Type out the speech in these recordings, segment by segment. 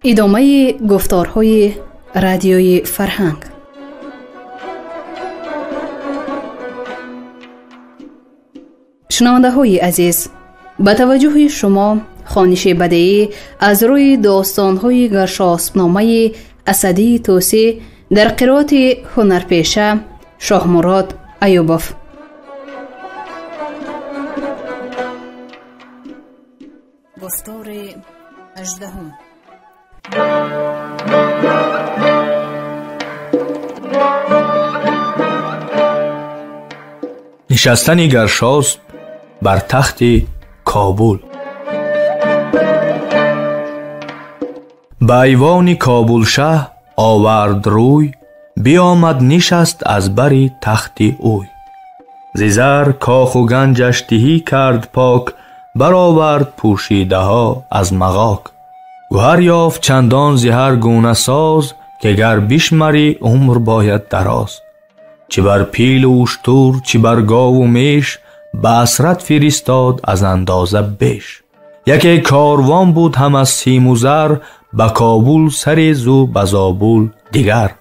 ادامه گفتارهای رادیوی فرهنگ. شنونده های عزیز، به توجه شما خوانش بدیعی از روی داستان‌های گرشاسب‌نامه اسدی طوسی در قرائت هنرپیشه شاه مراد ایوبوف. گفتار 18. نشستن گرشاسب بر تخت کابل. به ایوان کابل شه آورد روی، بیامد نشست از بری تخت اوی. ز زر کاخ و گنجش تهی کرد پاک، برآورد پوشیده ها از مغاک. گوهر یافت چندان ز هر گونه ساز، که گر بشمری عمر باید دراز. چه بر پیل و اشتر چه بر گاو و میش، به اسرت فرستاد از اندازه بیش. یکی کاروان بود هم از سیم و زر، به کابل سر زو به زابل دیگر.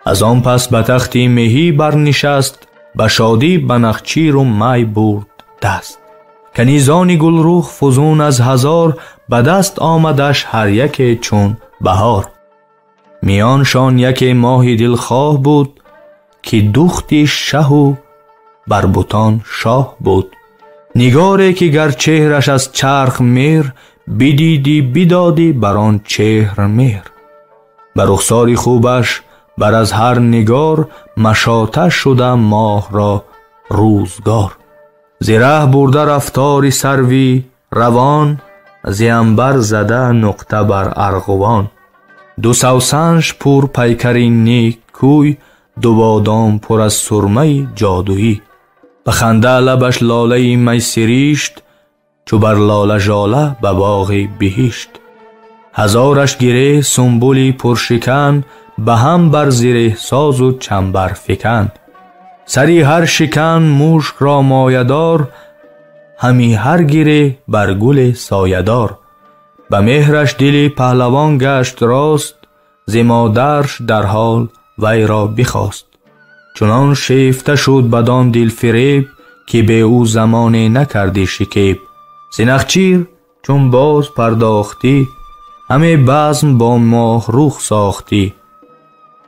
از آن پس به تخت مهی برنشست، به شادی به نخچیر و می برد دست. کنیزان گلرخ فزون از هزار، به دست آمدش هر یک چون بهار. میانشان یک ماه دلخواه بود، که دختی شه و بر بتان شاه بود. نگاره که گر چهرش از چرخ مهر، بدیدی بدادی بر آن چهر مهر. بر رخسار خوبش بر از هر نگار، مشاطه شده ماه را روزگار. ز ره برده رفتار سروی روان، ز عنبر زده نقطه بر ارغوان. دو سوسنش پر پیکری نیک کوی، دو بادام پر از سرمه جادویی. به خنده لبش لاله می سریشت، چو بر لاله ژاله به باغ بهشت. هزارش گره سنبولی پرشکن، به هم بر زره ساز و چنبر فکن. سری هر شکن مشک را مایه‌دار، همی هر گره بر گل سایه‌دار. به مهرش دل پهلوان گشت راست، ز مادرش در حال وی را بخواست. چنان شیفته شد بدان دل فریب، که به او زمانه نکردی شکیب. ز نخچیر چون باز پرداختی، همه بزم با ماه روخ ساختی.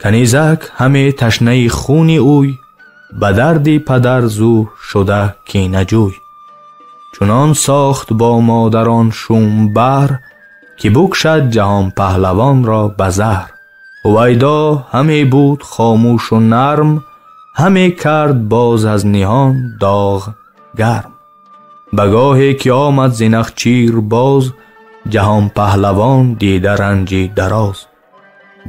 کنیزک همه تشنه خون اوی، به درد پدر زو شده کینه جوی. چنان ساخت با مادران شوم بر، که بکشد جهان پهلوان را به زهر. هویدا همه بود خاموش و نرم، همه کرد باز از نهان داغ گرم. بگاهی که آمد ز نخچیر باز، جهان پهلوان دیده رنجی دراز.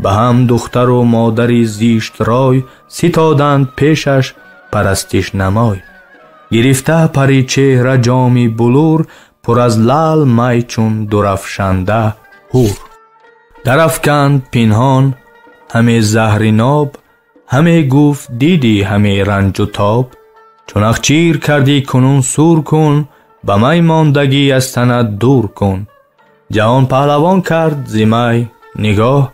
به هم دختر و مادری زیشت رای، ستادند پیشش پرستش نمای. گرفته پری چهره جامی بلور، پر از لعل می چون درفشنده هور. درافکند پنهان همه زهر ناب، همه گفت دیدی همه رنج و تاب. چون نخچیر کردی کنون سور کن، به می ماندگی از تنت دور کن. جهان پهلوان کرد ز می نگاه،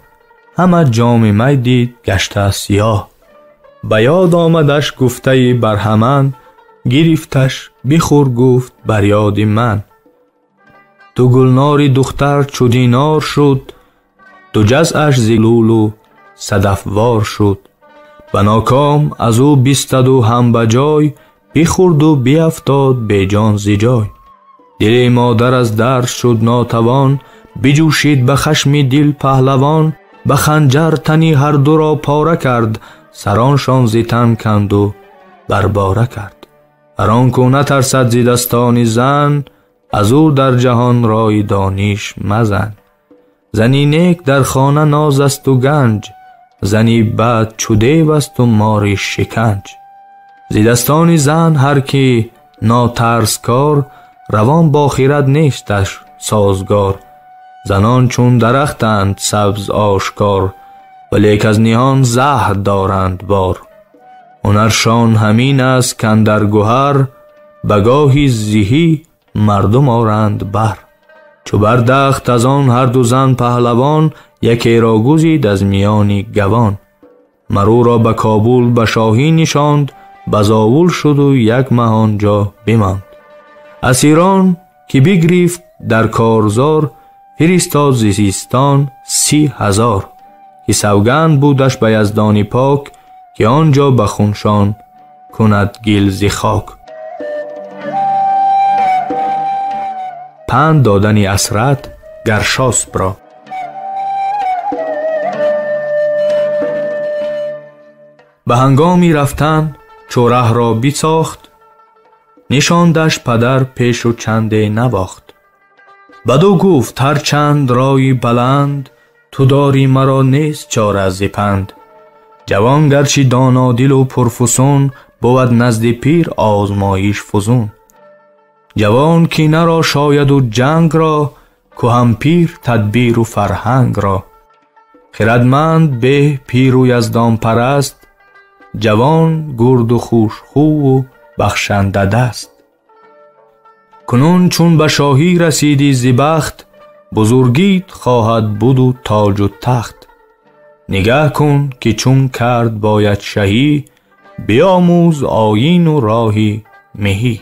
همه جام می دید گشته سیاه. به یاد آمدش گفته برهمن، گرفتش بخور گفت بر یاد من. تو گلناری دختر چو دینار شد، دو جزعش ز لول و صدف وار شد. به ناکام از او بیستد و هم بجای، بخورد و بیفتاد بی جان ز جای. دل مادر از درد شد ناتوان، بجوشید به خشم دل پهلوان. به خنجر تنی هر دو را پاره کرد، سرانشان ز تن کند و برباره کرد. هر آنکو نترسد ز دستان زن، از او در جهان رای دانش مزن. زنی نیک در خانه ناز است و گنج، زنی بد چو دیو است و مار شکنج. ز دستان زن هر کی ناترس کار، روان با خیرد نیستش سازگار. زنان چون درختند سبز آشکار، ولیک از نهان زهر دارند بار. هنرشان همین است کاندر گوهر، بگاهی زهی مردم آرند بر. چو بردخت از آن هر دو زن پهلوان، یکی را گزید از میان گوان. مرو را به کابل به شاهی نشاند، به زاول شد و یک ماه آنجا بماند. اسیران که بگرفت در کارزار، فرستاد ز سیستان 30,000 که سوگند بودش به یزدان پاک که آنجا به خونشان کند گل ز خاک. پند دادن اسرت گرشاسپ را. به هنگامی رفتن چو ره را بساخت، نشاندش پدر پیش و چنده نواخت. بدو گفت هر چند رای بلند، تو داری مرا نیست چاره ز پند. جوان گرچه دانا دل و پرفسون، بود نزد پیر آزمایش فزون. جوان کینه را شاید و جنگ را، کهن پیر تدبیر و فرهنگ را. خردمند به پیر و یزدان پرست، جوان گرد و خوش خو و بخشنده دست. کنون چون به شاهی رسیدی ز بخت، بزرگیت خواهد بود و تاج و تخت. نگه کن که چون کرد باید شهی، بیاموز آیین و راهی مهی.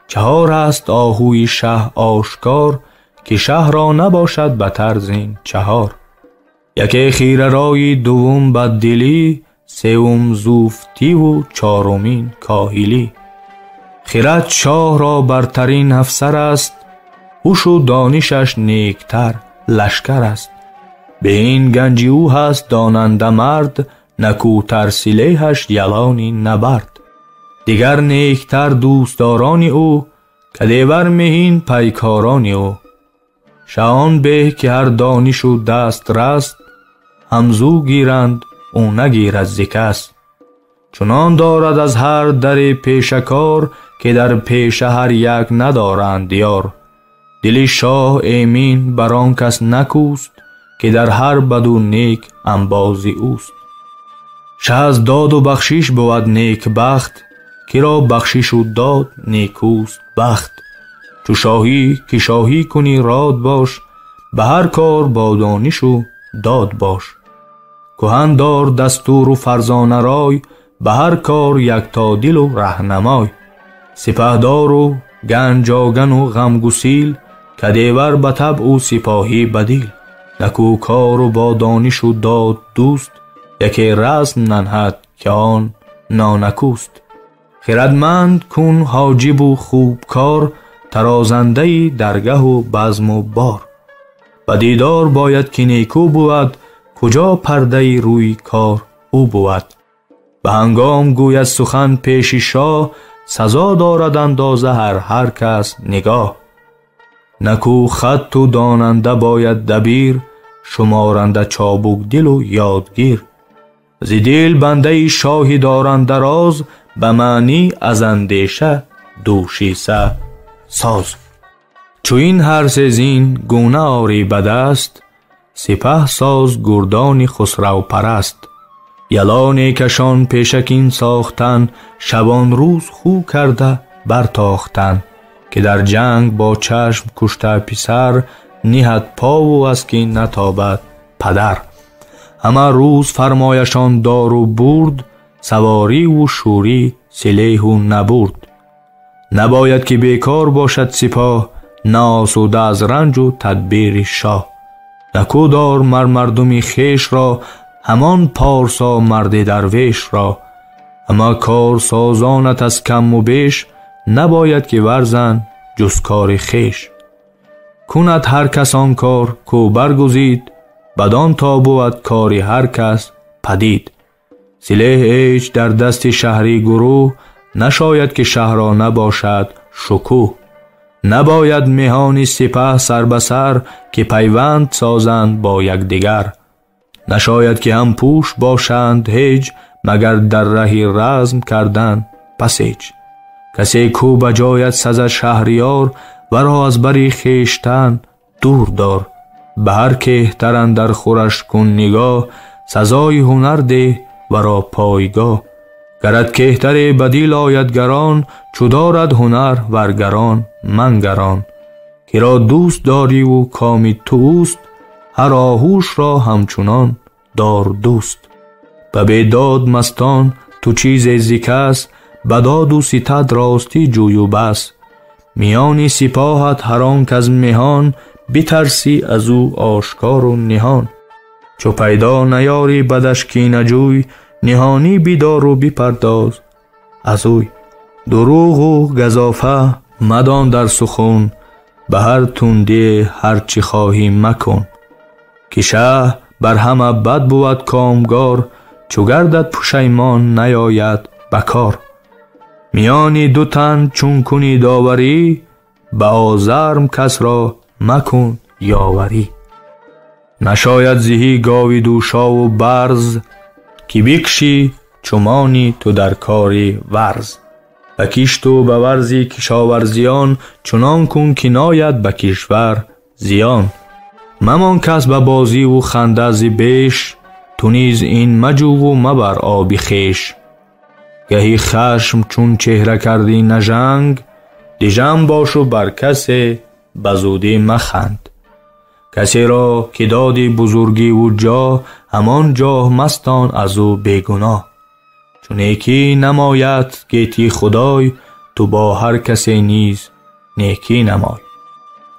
4 است آهوی شه آشکار، که شه را نباشد بتر زین 4. یکی خیره رای، دوم بددلی، سوم زوفتی و 4مین کاهلی. خرد شاه را برترین افسر است، هوش و دانشش نیکتر لشکر است. به این گنج او هست داننده مرد، نکوتر سلیحش یلانی نبرد. دیگر نیکتر دوستداران او، که دیور مهین پیکاران او. شاهان به که هر دانش و دست رست، همزو گیرند او نگیرد ز کس. چنان دارد از هر در پیشکار، که در پیش هر یک ندارند یار. دل شاه ایمین بر آن کس نکوست، که در هر بد و نیک انبازی اوست. شه از داد و بخشش بود نیک بخت، که را بخشش و داد نیکوست بخت. تو شاهی که شاهی کنی راد باش، به هر کار با دانش و داد باش. کهن دار دستور و فرزانه رای، به هر کار یکتا دل و رهنمای. سپهدار و گنجاگن و غمگسیل، که دیور به طبع و سپاهی بدیل. نکوکار و با دانش و داد دوست، یکی رسم ننهد که آن نانکوست. خردمند کن حاجب و خوبکار، ترازنده درگه و بزم و بار. به دیدار باید که نیکو بود، کجا پرده روی کار او بود. به هنگام گوید سخن پیش شاه، سزا دارد اندازه هر کس نگاه. نکو خط و داننده باید دبیر، شمارنده چابک دل و یادگیر. ز دل بنده شاهی دارند دراز، به معنی از اندیشه دوشیسه ساز. چو این هر سه زین گونه آری به دست، سپه ساز گردان خسرو پرست. یلان کشان پیشکین ساختن، شبان روز خو کرده برتاختن. که در جنگ با چشم کشته پسر، نهد پا و از کین نتابد پدر. همه روز فرمایشان دار و برد، سواری و شوری سلیح و نبرد. نباید که بیکار باشد سپاه، ناسوده از رنج و تدبیر شاه. نکو دار مردمی خیش را، همان پارسا مرد درویش را. اما کار سازانت از کم و بیش، نباید که ورزن جز کار خیش. کند هر کس آن کار کو برگزید، بدان تا بود کاری هر کس پدید. سلیح ایچ در دست شهری گروه، نشاید که شهر نباشد شکوه. نباید مهان سپه سر به سر، که پیوند سازند با یکدیگر. نشاید که هم پوش باشند هیچ، مگر در رهی رزم کردن پس هیچ. کسی کو بجاید سز شهریار، ورا از بری خیشتن دور دار. به هر کهتر اندر خورش کن نگاه، سزای هنر ده ورا پایگاه. گرت کهتر بدیل آید گران، چو دارد هنر ورگران منگران. که را دوست داری و کامی تو اوست، هر آهوش را همچنان دار دوست. به بیداد مستان تو چیز زیکس، بداد و ستد راستی جوی و بس. میانی سپاهت هر آنک از مهان، بترسی از او آشکار و نهان. چو پیدا نیاری بدش کینه جوی، نهانی بدار و بپرداز از اوی. دروغ و گزافه مدان در سخن، به هر تندی هر چی خواهی مکن. که شه بر همه بد بود کامگار، چو گردد پشیمان نیاید بکار. میانی دو تن چون کنی داوری، به آزرم کس را مکن یاوری. نشاید زهی گاوی دوشا و برز، که بکشی چمانی تو در کاری ورز. بکیش تو به ورزی کشاورزیان، چنان کن که ناید به کشور زیان. ممان کس به بازی و خنده ز بیش، تو نیز این مجو و مبر آبی خویش. گهی خشم چون چهره کردی نژنگ، دژم باش و بر کسی به زودی مخند. کسی را که دادی بزرگی و جا، همان جا مستان از او بیگناه. چون نیکی نماید گیتی خدای، تو با هر کسی نیز نیکی نمای.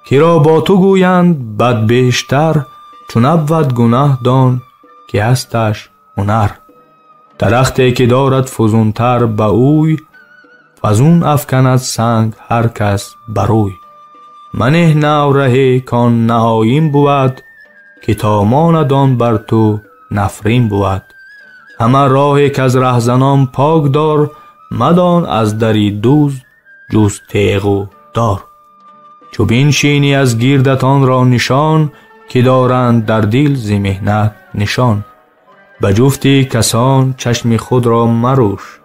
که را با تو گویند بد بیشتر، چون ابود گناه دان که هستش هنر. درختی که دارد فزونتر به اوی، فزون افکند سنگ هر کس بروی. منه نو رهی کان نهاییم بود، که تا ماندان بر تو نفرین بود. همه راهی که از رهزنان پاک دار، مدان از دری دوز جز تیغ و دار. چو بنشینی از گیردتان را نشان، که دارند در دل ز محنت نشان. به جفتی کسان چشم خود را مروش،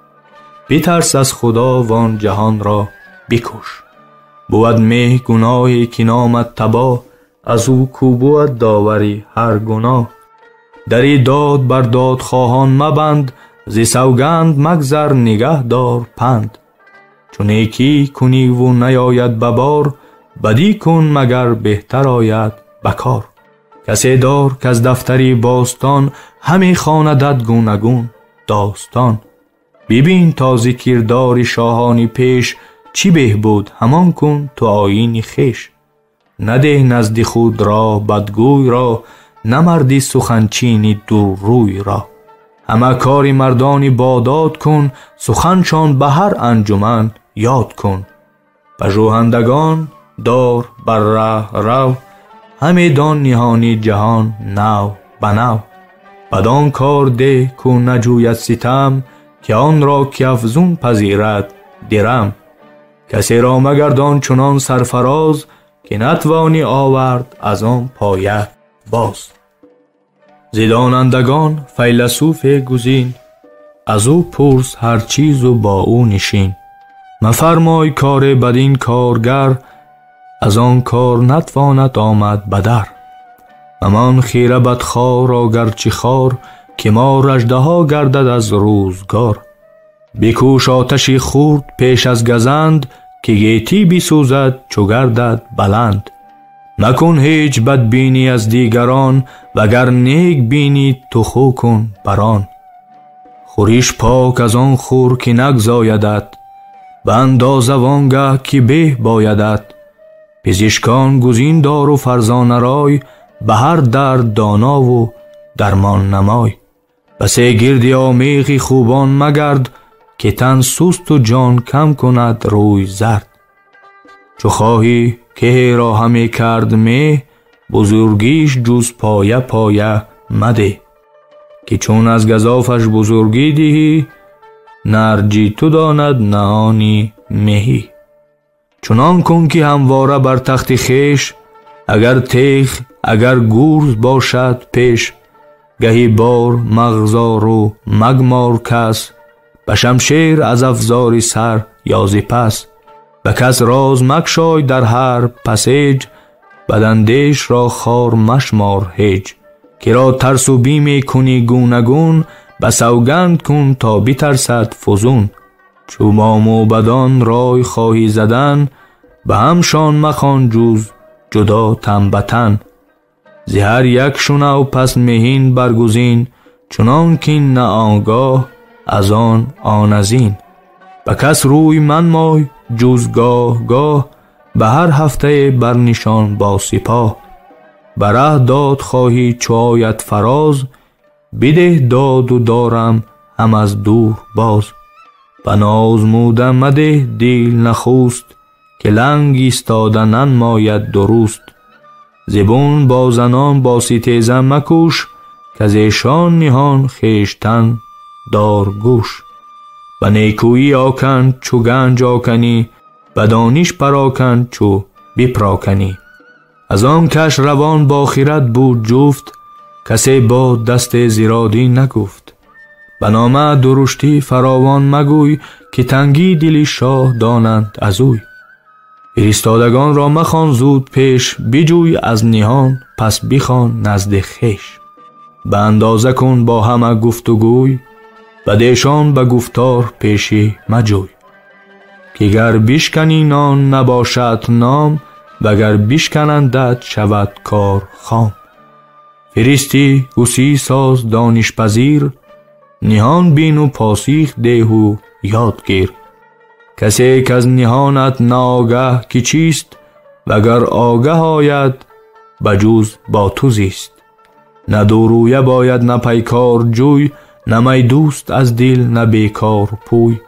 بترس از خدا وان جهان را بکش. بود مه گناهی که نامد تباه، از او کو بود داوری هر گناه. دری داد بر داد خواهان مبند، ز سوگند مگذر نگه دار پند. چون نیکی کنی و نیاید ببار، بدی کن مگر بهتر آید بکار. کسی دار که از دفتری باستان، همی خواندد گوناگون داستان. ببین تا ز کردار شاهانی پیش، چی بهبود همان کن تو آیین خویش. نده نزد خود را بدگوی را، نمردی سخنچینی دور روی را. همه کاری مردانی باداد کن، سخنشان به هر انجمن یاد کن. پژوهندگان دار بر ره رو، همه دان نهانی جهان نو به نو. بدان کار ده کو نجوید ستم، که آن را که افزون پذیرد درم. کسی را مگردان چنان سرفراز، که نتوانی آورد از آن پایه باز. ز دانندگان فیلسوف گزین، از او پرس هر چیز و با او نشین. مفرمای کار بدین کارگر، از آن کار نتواند آمد بدر. همان خیره بدخوار را گرچه خار، که ما رژدها گردد از روزگار. بکوش آتشی خورد پیش از گزند، که گیتی بسوزد چو گردد بلند. مکن هیچ بدبینی از دیگران، وگر نیک بینی تو خو کن بران. خوریش پاک از آن خور که نگزایدت، به اندازه وانگه که به بایدت. پزشکان گزین دار و فرزانه رای، به هر درد دانا و درمان نمای. بسی گردی آمیخی خوبان مگرد، که تن سست و جان کم کند روی زرد. چو خواهی که را همی کرد می، بزرگیش جز پایه پایه مده. که چون از گزافش بزرگی دهی، نرجی تو داند نهانی مهی. چنان کن که همواره بر تخت خیش، اگر تیغ اگر گورز باشد پیش. گهی بار مغزار و مگمار کس، به شمشیر از افزاری سر یا ز پس. به کس راز مگشای در هر پسیج، بداندیش را خار مشمار هیچ. که را ترس و بیم کنی گوناگون، به سوگند کن تا بترسد فزون. چو با موبدان رای خواهی زدن، به همشان مخوان جز جدا تن به تن. زهر یک شنو پس مهین برگزین، چنان که نه آنگاه از آن از این. به کس روی من مای جز گاه گاه، به هر هفته بر نشان با سپاه. بره داد خواهی چو آید فراز، بده داد و دارم هم از دور باز. به نازموده مده دل نخوست، که لنگ ایستاده ننماید درست. زبون با زنان با ستیزه مکوش، که از ایشان نهان خویشتن دار گوش. به نیکویی آکن چو گنج آکنی، به دانش پراکن چو بپراکنی. از آن کش روان با خیرت بود جفت، کسی با دست زیرادی نگفت. به نامه درشتی فراوان مگوی، که تنگی دل شاه دانند از اوی. فرستادگان را مخوان زود پیش، بجوی از نهان پس بخوان نزد خویش. به اندازه کن با همه گفت و گوی، بدیشان به گفتار پیشی مجوی. که گر بشکنی نان نباشد نام، وگر بشکنندت شود کار خام. فرستی گوسی ساز دانش پذیر، نهان بین و پاسیخ ده و یاد گیر. کسی که از نهانت ناگه که چیست، وگر آگه آید بجوز با تو زیست. نه دورویه باید نه پیکار جوی، نه می دوست از دل نه بیکار پوی.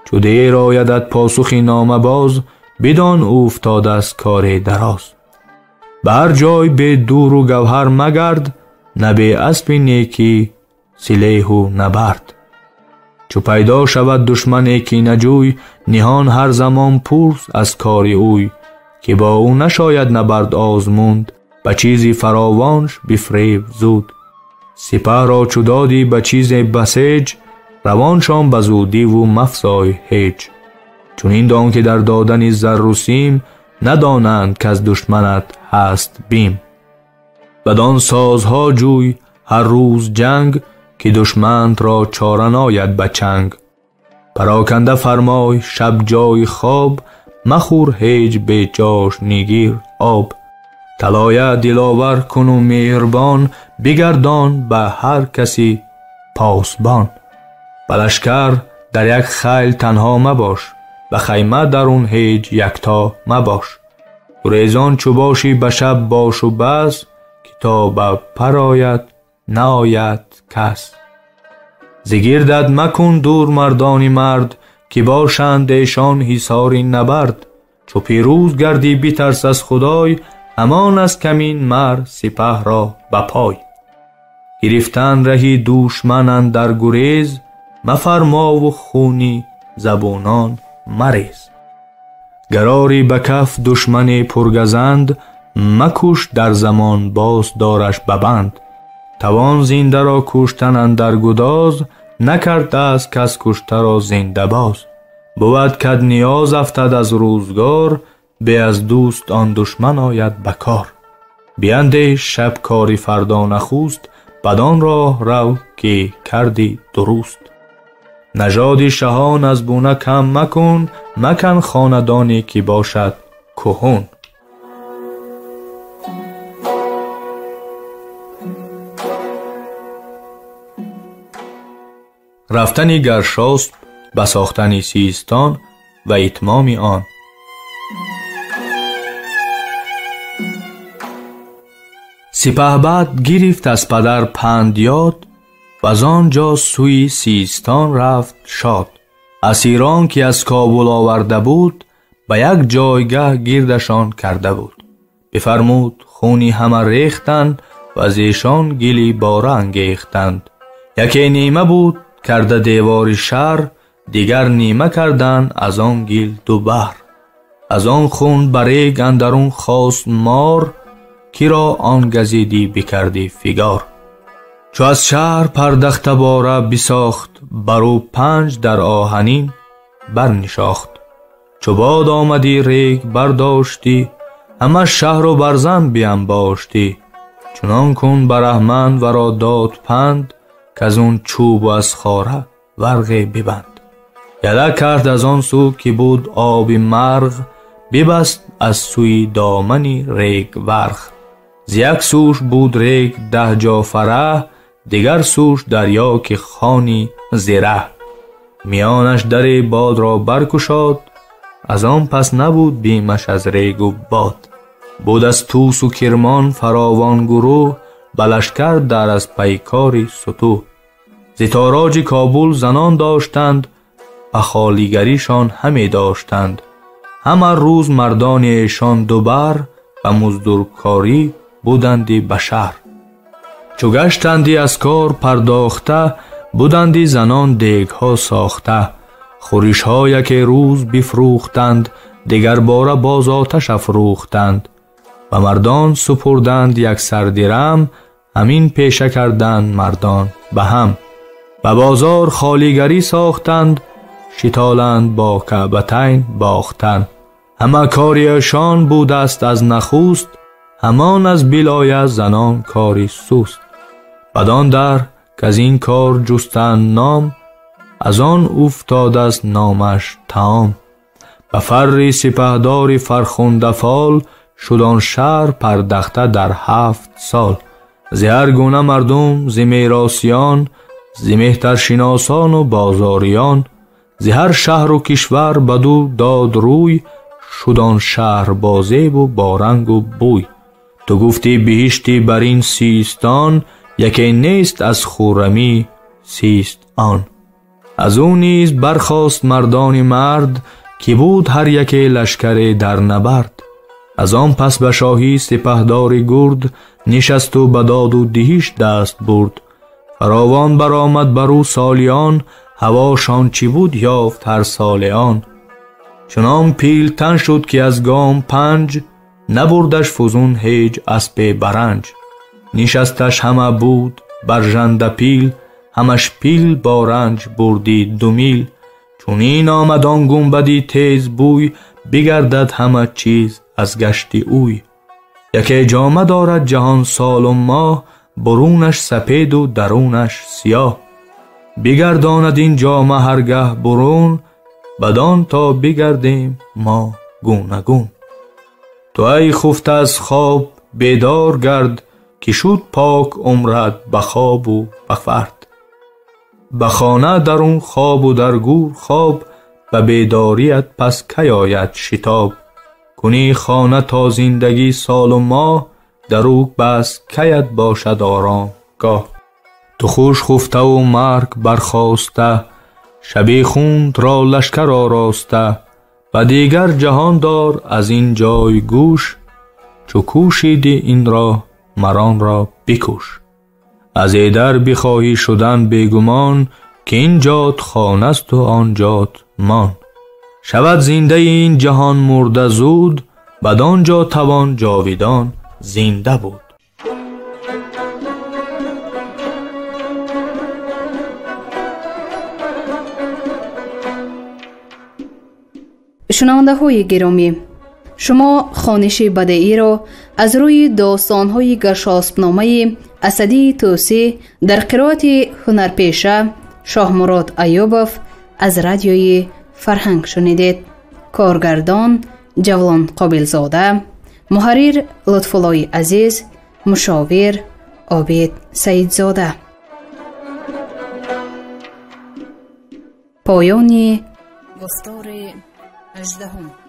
چو دیر آیدت پاسخی نامه باز، بدان افتاده از کار دراز. به هر جای به دور و گوهر مگرد، نه به اسب نیکی سلیح و نبرد. چو پیدا شود دشمن کی نجوی، نهان هر زمان پرس از کار اوی. که با او نشاید نبرد آزموند، به چیزی فراوانش بفریب زود. سپه را چو دادی به چیز بسیج، روانشان به زودی و مفزای هیچ. چون این دان که در دادن زر و سیم، ندانند که از دشمنت هست بیم. بدان سازها جوی هر روز جنگ، که دشمنت را چاره ناید به چنگ. پراکنده فرمای شب جای خواب، مخور هیچ به جاش نگیر آب. طلایه دلاور کن و مهربان، بگردان به هر کسی پاسبان. به لشکر در یک خیل تنها مباش، به خیمه درون هیچ یکتا مباش. گریزان چو باشی به شب باش و بس، که تا به پر آید نآید کس. ز گردت مکن دور مردانی مرد، که باشند ایشان حصاری نبرد. چو پیروز گردی بترس از خدای، همان از کمین مر سپه را به پای. گرفتن رهی دشمن اندر گریز، مفرما و خونی زبونان مریز. گراری به کف دشمن پرگزند، مکش در زمان باز دارش ببند. توان زنده را کشتن اندر گداز، نکرده از کس کشته را زنده باز. بود کد نیاز افتد از روزگار، به از دوست آن دشمن آید بکار. بیندیش شب کاری فردا نخوست، بدان راه رو که کردی درست. نژاد شهان از بونه کم مکن، مکن خاندانی که باشد کهن. رفتن گرشاسپ به ساختن سیستان و اتمام آن. سپهبد گرفت از پدر پند یاد، و از آنجا سوی سیستان رفت شاد. اسیران که از کابل آورده بود، به یک جایگه گردشان کرده بود. بفرمود خونی همه ریختند، و از ایشان گلی باره انگیختند. یکی نیمه بود کرده دیوار شهر، دیگر نیمه کردن از آن گل دو بحر. از آن خون بریگ اندرون خواست مار، کی را آن گزیدی بکردی فگار. چو از شهر پردخته باره بساخت، برو 5 در آهنین برنشاخت. چو باد آمدی ریگ برداشتی، همه شهر و برزن بینباشتی. چنان کن برهمن ورا داد پند، که از اون چوب و از خاره ورغی ببند. یله کرد از آن سو که بود آب مرغ، ببست از سوی دامنی ریگ ورغ. ز یک سوش بود ریگ 10 جا فرح، دیگر سوش دریا که خوانی زره. میانش در باد را برکشاد، از آن پس نبود بیمش از ریگ و باد. بود از توس و کرمان فراوان گروه، بلشکر در از پیکاری ستوه. ز تاراج کابل زنان داشتند، اخالیگریشان همی داشتند. همه روز مردان ایشان دوبر، و مزدورکاری بودندی به شهر. چو گشتندی از کار پرداخته، بودندی زنان دیگ ها ساخته. خورش ها یک روز بفروختند، دیگر باره باز آتش افروختند. و مردان سپردند یک سردرم، همین پیشه کردند مردان به هم. به بازار خالیگری ساختند، شتالند با کعبتین باختند. همه کاریشان بود است از نخوست، همان از بلای زنان کاری سوست. بدان در که از این کار جستند نام، از آن افتاد است نامش تام. به فر سپهدار فرخنده فال، شدان شهر پردخته در 7 سال. ز هر گونه مردم ز میراسیان، ز مهترشناسان و بازاریان. ز هر شهر و کشور بدو داد روی، شدان شهر با زیب و با رنگ و بوی. تو گفتی بهشتی بر این سیستان، یکی نیست از خرمی سیست آن. از او نیز برخاست مردان مرد، که بود هر یکی لشکر در نبرد. از آن پس به شاهی سپهدار گرد، نشست و به داد و دهش دست برد. فراوان برآمد بر او سالیان، هواشان چی بود یافت هر سالیان. چنان پیلتن شد که از گام 5، نبردش فزون هیچ اسب برنج. نشستش همه بود بر ژنده پیل، همش پیل با رنج بردی 2 میل. چون این آمد آن گنبدی تیز بوی، بگردد همه چیز از گشتی اوی. یکی جامه دارد جهان سال و ماه، برونش سپید و درونش سیاه. بگرداند این جامه هرگه برون، بدان تا بگردیم ما گونه گون. تو ای خفته از خواب بیدار گرد، که شد پاک عمرت به خواب و به فرد. به خانه درون خواب و در گور خواب، به بیداریت پس کی آید شتاب. کنی خانه تا زندگی سال و ماه، دروغ بس کیت باشد آرام گاه. تو خوش خفته و مرگ برخاسته، شبی خوند را لشکر آراسته. و دیگر جهان دار از این جای گوش، چو کوشیدی این را مران را بکوش. از ایدر بخواهی شدن بیگمان، که این جات خانه است و آن جات مان. شود زنده این جهان مرده زود، بدان جا توان جاویدان زنده بود. شنونده های گرامی، شما خوانش بدیعی را از روی داستان‌های گرشاسب‌نامه اسدی توسی در قرائت هنرپیشه شاهمراد ایوبов از رادیوی فرهنگ شنیدید. کارگردان جولان قابلزاده، محرر لطفالله عزیز، مشاور عابد سیدزاده. پایان گفتار 18